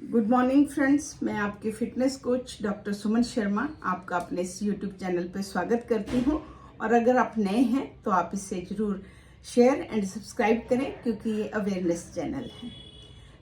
Good morning friends, मैं आपकी fitness coach doctor Suman Sharma आपका अपने इस यूट्यूब चैनल पर स्वागत करती हूं। और अगर आप नए हैं तो आप इसे ज़रूर शेयर एंड सब्सक्राइब करें क्योंकि ये अवेयरनेस चैनल है।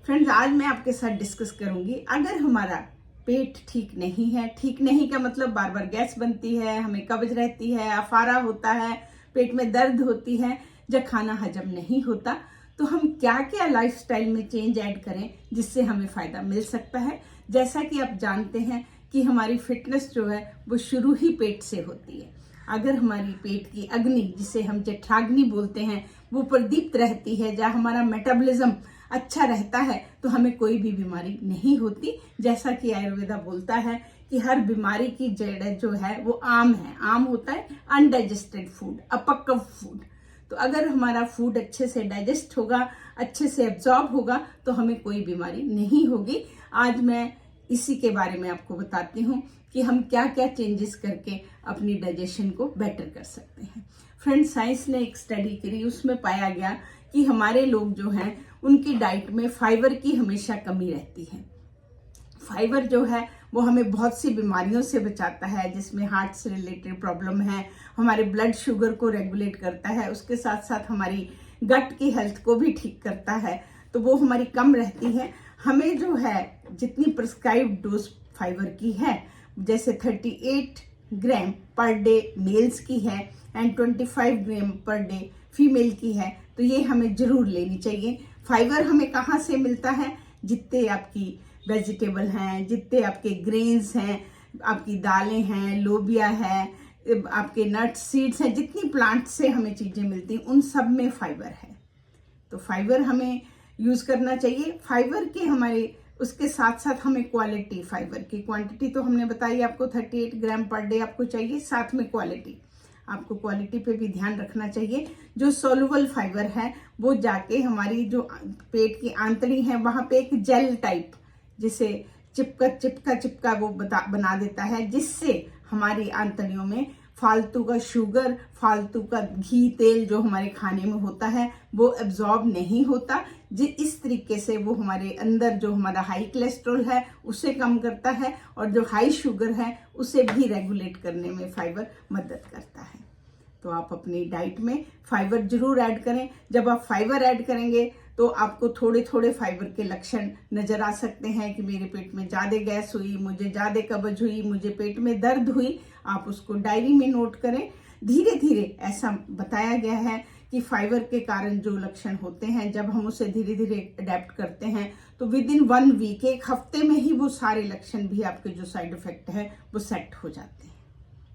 फ्रेंड्स, आज मैं आपके साथ डिस्कस करूंगी, अगर हमारा पेट ठीक नहीं है, ठीक नहीं का मतलब बार बार गैस बनती है, हमें कब्ज रहती है, अफारा होता है, पेट में दर्द होती है, जब खाना हजम नहीं होता, तो हम क्या क्या लाइफस्टाइल में चेंज ऐड करें जिससे हमें फ़ायदा मिल सकता है। जैसा कि आप जानते हैं कि हमारी फिटनेस जो है वो शुरू ही पेट से होती है। अगर हमारी पेट की अग्नि, जिसे हम जठराग्नि बोलते हैं, वो प्रदीप्त रहती है, जहाँ हमारा मेटाबॉलिज्म अच्छा रहता है, तो हमें कोई भी बीमारी नहीं होती। जैसा कि आयुर्वेदा बोलता है कि हर बीमारी की जड़ जो है वो आम है। आम होता है अनडाइजेस्टेड फूड, अपक्व फूड। तो अगर हमारा फूड अच्छे से डाइजेस्ट होगा, अच्छे से एब्जॉर्ब होगा, तो हमें कोई बीमारी नहीं होगी। आज मैं इसी के बारे में आपको बताती हूँ कि हम क्या क्या चेंजेस करके अपनी डाइजेशन को बेटर कर सकते हैं। फ्रेंड्स, साइंस ने एक स्टडी करी, उसमें पाया गया कि हमारे लोग जो हैं उनकी डाइट में फाइबर की हमेशा कमी रहती है। फाइबर जो है वो हमें बहुत सी बीमारियों से बचाता है, जिसमें हार्ट से रिलेटेड प्रॉब्लम है, हमारे ब्लड शुगर को रेगुलेट करता है, उसके साथ साथ हमारी गट की हेल्थ को भी ठीक करता है। तो वो हमारी कम रहती है। हमें जो है जितनी प्रिस्क्राइब्ड डोज फाइबर की है, जैसे 38 ग्राम पर डे मेल्स की है and 25 gram per day female की है, तो ये हमें जरूर लेनी चाहिए। फाइबर हमें कहाँ से मिलता है? जितने आपकी वेजिटेबल हैं, जितने आपके ग्रेन्स हैं, आपकी दालें हैं, लोबिया है, आपके नट्स सीड्स हैं, जितनी प्लांट से हमें चीज़ें मिलती हैं उन सब में फाइबर है। तो फाइबर हमें यूज़ करना चाहिए। फाइबर के हमारे उसके साथ साथ हमें क्वालिटी, फाइबर की क्वांटिटी तो हमने बताई आपको 38 ग्राम पर डे आपको चाहिए, साथ में क्वालिटी, आपको क्वालिटी पे भी ध्यान रखना चाहिए। जो सोलुबल फाइबर है वो जाके हमारी जो पेट की आंतड़ी है वहाँ पे एक जेल टाइप, जिसे चिपका वो बना देता है, जिससे हमारी आंतड़ियों में फालतू का शुगर, फालतू का घी, तेल जो हमारे खाने में होता है वो एब्जॉर्ब नहीं होता। इस तरीके से वो हमारे अंदर जो हमारा हाई कोलेस्ट्रॉल है उसे कम करता है, और जो हाई शुगर है उसे भी रेगुलेट करने में फाइबर मदद करता है। तो आप अपनी डाइट में फाइबर जरूर ऐड करें। जब आप फाइबर ऐड करेंगे तो आपको थोड़े थोड़े फाइबर के लक्षण नजर आ सकते हैं कि मेरे पेट में ज़्यादा गैस हुई, मुझे ज़्यादा कब्ज हुई, मुझे पेट में दर्द हुई। आप उसको डायरी में नोट करें। धीरे धीरे ऐसा बताया गया है कि फाइबर के कारण जो लक्षण होते हैं, जब हम उसे धीरे धीरे अडेप्ट करते हैं तो विद इन 1 वीक, एक हफ्ते में ही वो सारे लक्षण भी, आपके जो साइड इफेक्ट है वो सेट हो जाते हैं।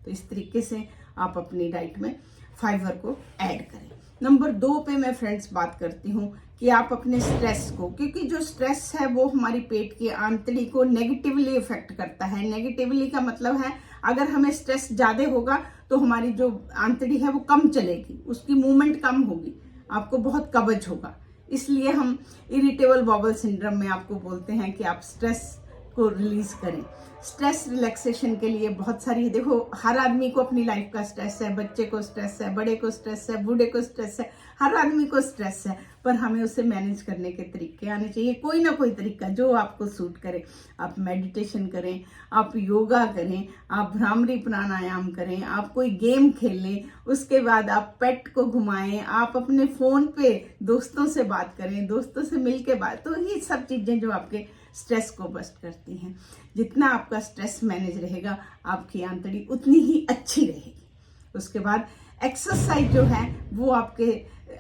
तो इस तरीके से आप अपनी डाइट में फाइबर को ऐड करें। नंबर 2 पे मैं फ्रेंड्स बात करती हूँ कि आप अपने स्ट्रेस को, क्योंकि जो स्ट्रेस है वो हमारी पेट की आंतड़ी को नेगेटिवली इफेक्ट करता है। नेगेटिवली का मतलब है अगर हमें स्ट्रेस ज़्यादा होगा तो हमारी जो आंतड़ी है वो कम चलेगी, उसकी मूवमेंट कम होगी, आपको बहुत कब्ज होगा। इसलिए हम इरिटेबल बॉवल सिंड्रोम में आपको बोलते हैं कि आप स्ट्रेस को रिलीज करें। स्ट्रेस रिलैक्सेशन के लिए बहुत सारी, देखो हर आदमी को अपनी लाइफ का स्ट्रेस है, बच्चे को स्ट्रेस है, बड़े को स्ट्रेस है, बूढ़े को स्ट्रेस है, हर आदमी को स्ट्रेस है, पर हमें उसे मैनेज करने के तरीके आने चाहिए, कोई ना कोई तरीका जो आपको सूट करे। आप मेडिटेशन करें, आप योगा करें, आप भ्रामरी प्राणायाम करें, आप कोई गेम खेल लें, उसके बाद आप पेट को घुमाएं, आप अपने फ़ोन पे दोस्तों से बात करें, दोस्तों से मिल के बात, तो ये सब चीज़ें जो आपके स्ट्रेस को बस्ट करती हैं। जितना आपका स्ट्रेस मैनेज रहेगा, आपकी आंतड़ी उतनी ही अच्छी रहेगी। उसके बाद एक्सरसाइज जो है वो आपके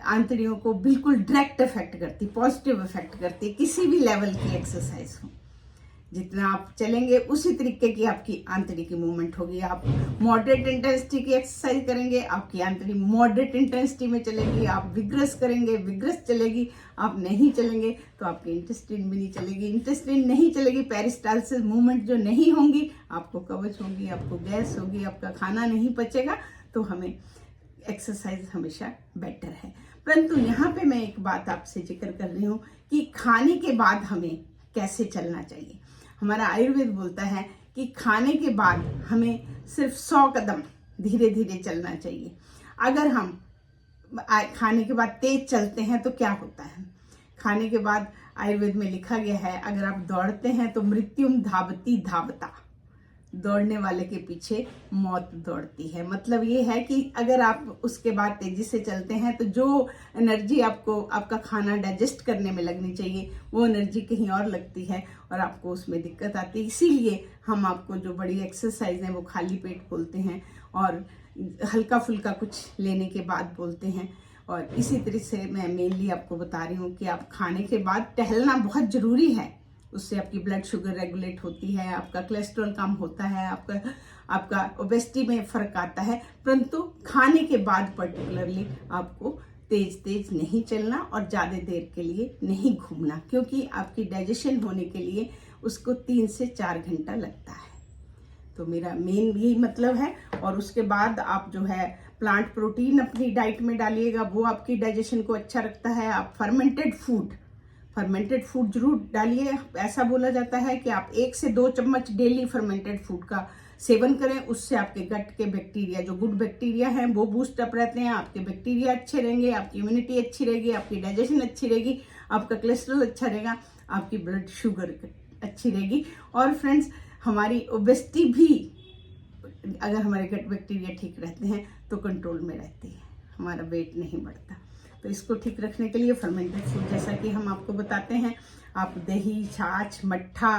आंतड़ियों को बिल्कुल डायरेक्ट इफेक्ट करती, पॉजिटिव इफेक्ट करती, किसी भी लेवल की एक्सरसाइज हो। जितना आप चलेंगे उसी तरीके की आपकी आंतड़ी की मूवमेंट होगी। आप मॉडरेट इंटेंसिटी की एक्सरसाइज करेंगे, आपकी आंतड़ी मॉडरेट इंटेंसिटी में चलेगी। आप विग्रस करेंगे, विग्रस चलेगी। आप नहीं चलेंगे तो आपकी इंटेस्टाइन भी नहीं चलेगी। इंटेस्टाइन नहीं चलेगी, पेरिस्टालसिस मूवमेंट जो नहीं होंगी, आपको कब्ज होगी, आपको गैस होगी, आपका खाना नहीं पचेगा। तो हमें एक्सरसाइज हमेशा बेटर है। परंतु यहाँ पे मैं एक बात आपसे जिक्र कर रही हूँ कि खाने के बाद हमें कैसे चलना चाहिए। हमारा आयुर्वेद बोलता है कि खाने के बाद हमें सिर्फ 100 कदम धीरे धीरे चलना चाहिए। अगर हम खाने के बाद तेज चलते हैं तो क्या होता है? खाने के बाद आयुर्वेद में लिखा गया है, अगर आप दौड़ते हैं तो मृत्युम धावती धावता, दौड़ने वाले के पीछे मौत दौड़ती है। मतलब ये है कि अगर आप उसके बाद तेजी से चलते हैं तो जो एनर्जी आपको आपका खाना डाइजेस्ट करने में लगनी चाहिए वो एनर्जी कहीं और लगती है और आपको उसमें दिक्कत आती है। इसीलिए हम आपको जो बड़ी एक्सरसाइज है वो खाली पेट बोलते हैं और हल्का फुल्का कुछ लेने के बाद बोलते हैं। और इसी तरह से मैं मेनली आपको बता रही हूँ कि आप खाने के बाद टहलना बहुत जरूरी है। उससे आपकी ब्लड शुगर रेगुलेट होती है, आपका कोलेस्ट्रॉल कम होता है, आपका ओबेसिटी में फर्क आता है। परंतु खाने के बाद पर्टिकुलरली आपको तेज नहीं चलना और ज़्यादा देर के लिए नहीं घूमना, क्योंकि आपकी डाइजेशन होने के लिए उसको 3 से 4 घंटा लगता है। तो मेरा मेन यही मतलब है। और उसके बाद आप जो है प्लांट प्रोटीन अपनी डाइट में डालिएगा, वो आपकी डाइजेशन को अच्छा रखता है। आप फर्मेंटेड फूड जरूर डालिए। ऐसा बोला जाता है कि आप 1 से 2 चम्मच डेली फर्मेंटेड फूड का सेवन करें, उससे आपके गट के बैक्टीरिया, जो गुड बैक्टीरिया हैं, वो बूस्ट अप रहते हैं, आपके बैक्टीरिया अच्छे रहेंगे, आपकी इम्यूनिटी अच्छी रहेगी, आपकी डाइजेशन अच्छी रहेगी, आपका कोलेस्ट्रॉल अच्छा रहेगा, आपकी ब्लड शुगर अच्छी रहेगी। और फ्रेंड्स, हमारी ओबेसिटी भी अगर हमारे गट बैक्टीरिया ठीक रहते हैं तो कंट्रोल में रहती है, हमारा वेट नहीं बढ़ता। तो इसको ठीक रखने के लिए फर्मेंटेड फूड, जैसा कि हम आपको बताते हैं, आप दही, छाछ, मट्ठा,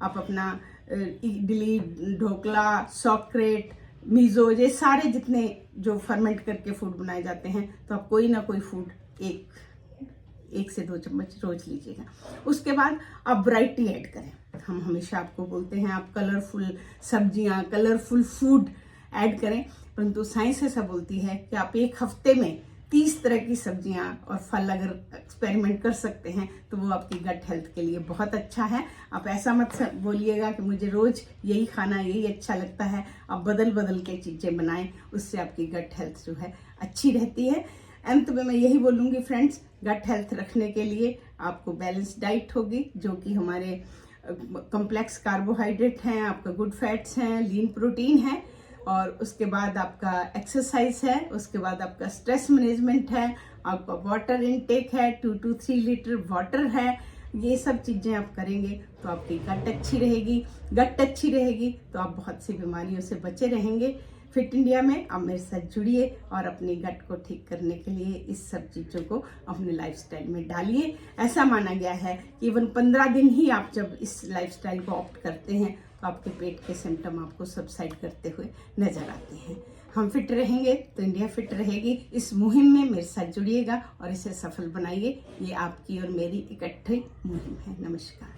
आप अपना इडली, ढोकला, सॉक्रेट, मीज़ो, ये सारे जितने जो फर्मेंट करके फूड बनाए जाते हैं, तो आप कोई ना कोई फूड एक से 2 चम्मच रोज लीजिएगा। उसके बाद आप वैरायटी ऐड करें। हम हमेशा आपको बोलते हैं आप कलरफुल सब्जियां, कलरफुल फूड ऐड करें, परंतु साइंस ऐसा बोलती है कि आप एक हफ्ते में 30 तरह की सब्जियां और फल अगर एक्सपेरिमेंट कर सकते हैं तो वो आपकी गट हेल्थ के लिए बहुत अच्छा है। आप ऐसा मत बोलिएगा कि मुझे रोज यही खाना, यही अच्छा लगता है। आप बदल बदल के चीजें बनाएं, उससे आपकी गट हेल्थ जो है अच्छी रहती है। अंत में मैं यही बोलूंगी फ्रेंड्स, गट हेल्थ रखने के लिए आपको बैलेंस डाइट होगी, जो कि हमारे कॉम्प्लेक्स कार्बोहाइड्रेट हैं, आपका गुड फैट्स हैं, लीन प्रोटीन है, और उसके बाद आपका एक्सरसाइज है, उसके बाद आपका स्ट्रेस मैनेजमेंट है, आपका वाटर इनटेक है, 2 to 3 लीटर वाटर है। ये सब चीजें आप करेंगे तो आपकी गट अच्छी रहेगी। गट अच्छी रहेगी तो आप बहुत सी बीमारियों से बचे रहेंगे। फिट इंडिया में आप मेरे साथ जुड़िए और अपनी गट को ठीक करने के लिए इस सब चीज़ों को अपने लाइफस्टाइल में डालिए। ऐसा माना गया है कि इवन 15 दिन ही आप जब इस लाइफस्टाइल को ऑप्ट करते हैं तो आपके पेट के सिम्टम आपको सबसाइड करते हुए नजर आते हैं। हम फिट रहेंगे तो इंडिया फिट रहेगी। इस मुहिम में मेरे साथ जुड़िएगा और इसे सफल बनाइए। ये आपकी और मेरी इकट्ठी मुहिम है। नमस्कार।